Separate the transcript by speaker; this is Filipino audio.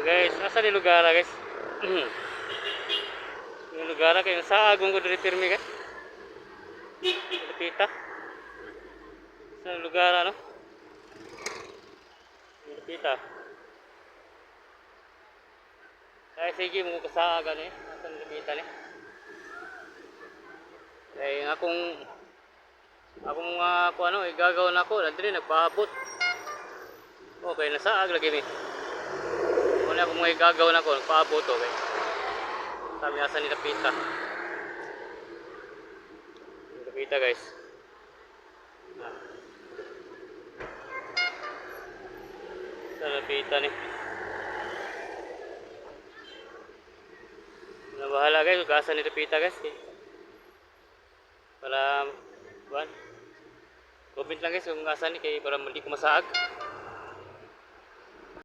Speaker 1: Guys, asa ni lugar guys? Yung lugar kayo sa agong ko diri pirmi guys. Kita. Sa lugar ano? Kita. Kaya sige mo kasaaga ni, asa ni kita ni. Kaya akong ko ano, igagaw na ko, diri nagpaabot. Okay, nasaag lagi ni. Wala akong mga igagaw na ko, nagpaabot okay. Sabi asa ni Lapita. Lapita guys. Sa Lapita ni. Na bahala guys, kung asa ni Lapita guys. Para comment lang guys kung asa ni kay para hindi ko masaag.